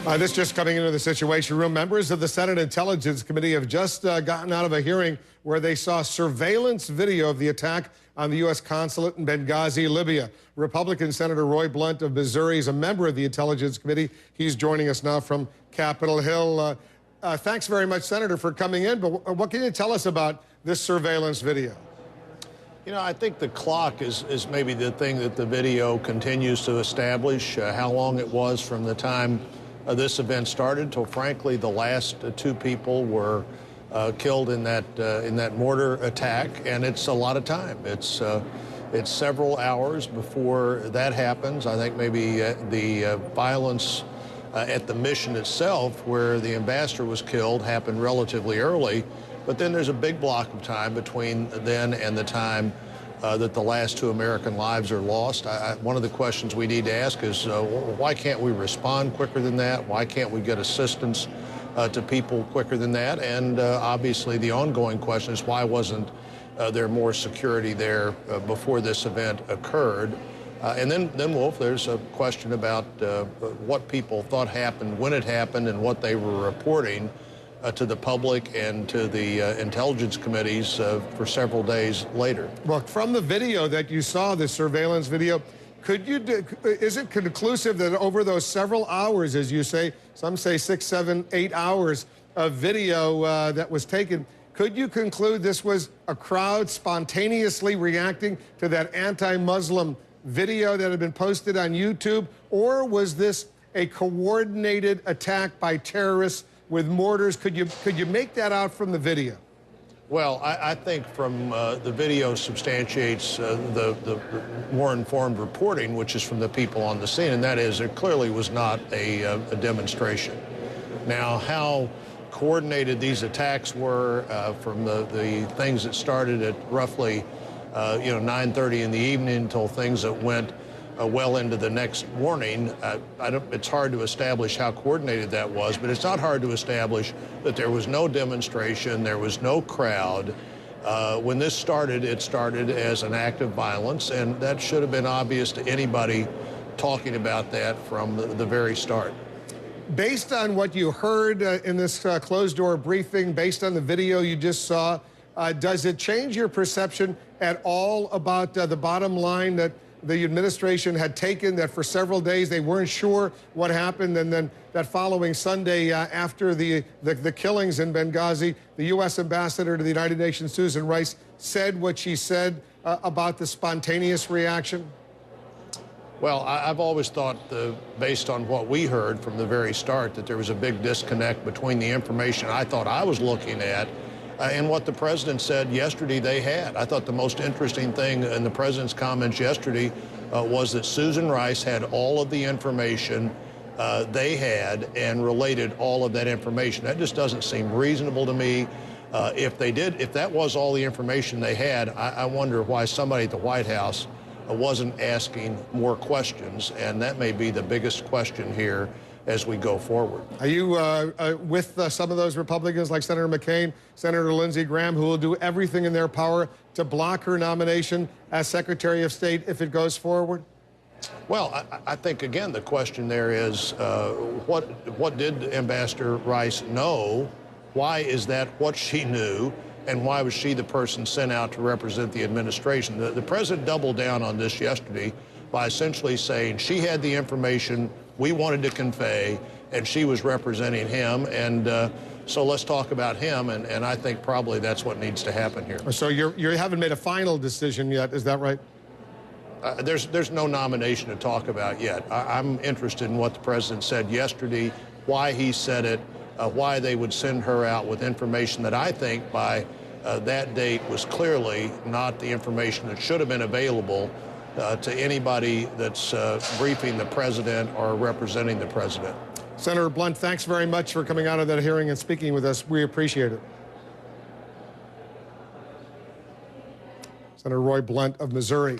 This just coming into the Situation Room. Members of the Senate Intelligence Committee have just gotten out of a hearing where they saw surveillance video of the attack on the U.S. consulate in Benghazi, Libya. Republican Senator Roy Blunt of Missouri is a member of the Intelligence Committee. He's joining us now from Capitol Hill. Thanks very much, Senator, for coming in. But what can you tell us about this surveillance video? You know, I think the clock is maybe the thing that the video continues to establish, how long it was from the time this event started till, frankly, the last two people were killed in that mortar attack, and it's a lot of time. It's several hours before that happens. I think maybe the violence at the mission itself, where the ambassador was killed, happened relatively early. But then there's a big block of time between then and the time that the last two American lives are lost. One of the questions we need to ask is why can't we respond quicker than that? Why can't we get assistance to people quicker than that? And obviously the ongoing question is why wasn't there more security there before this event occurred? And then, Wolf, there's a question about what people thought happened, when it happened, and what they were reporting to the public and to the intelligence committees for several days later. Well, from the video that you saw, the surveillance video, is it conclusive that over those several hours, as you say, some say 6, 7, 8 hours of video that was taken, could you conclude this was a crowd spontaneously reacting to that anti-Muslim video that had been posted on YouTube, or was this a coordinated attack by terrorists with mortars? Could you make that out from the video? Well, I think from the video substantiates the more informed reporting, which is from the people on the scene, and that is it clearly was not a demonstration. Now, how coordinated these attacks were from the things that started at roughly 9:30 in the evening until things that went well into the next morning, it's hard to establish how coordinated that was, but it's not hard to establish that there was no demonstration, there was no crowd. When this started, it started as an act of violence, and that should have been obvious to anybody talking about that from the very start. Based on what you heard in this closed-door briefing, based on the video you just saw, does it change your perception at all about the bottom line that the administration had taken, that for several days they weren't sure what happened, and then that following Sunday after the killings in Benghazi, the U.S. ambassador to the United Nations, Susan Rice, said what she said about the spontaneous reaction? Well, I've always thought, based on what we heard from the very start, that there was a big disconnect between the information I thought I was looking at and what the president said yesterday they had. I thought the most interesting thing in the president's comments yesterday was that Susan Rice had all of the information they had and related all of that information. That just doesn't seem reasonable to me. If that was all the information they had, I wonder why somebody at the White House wasn't asking more questions, and that may be the biggest question here as we go forward. Are you with some of those Republicans like Senator McCain, Senator Lindsey Graham, who will do everything in their power to block her nomination as Secretary of State if it goes forward? Well, I think, again, the question there is what did Ambassador Rice know? Why is that what she knew? And why was she the person sent out to represent the administration? The president doubled down on this yesterday by essentially saying she had the information we wanted to convey, and she was representing him. And so let's talk about him, and I think probably that's what needs to happen here. So you haven't made a final decision yet, is that right? There's no nomination to talk about yet. I'm interested in what the president said yesterday, why he said it, why they would send her out with information that I think by that date was clearly not the information that should have been available to anybody that's briefing the president or representing the president. Senator Blunt, thanks very much for coming out of that hearing and speaking with us. We appreciate it. Senator Roy Blunt of Missouri.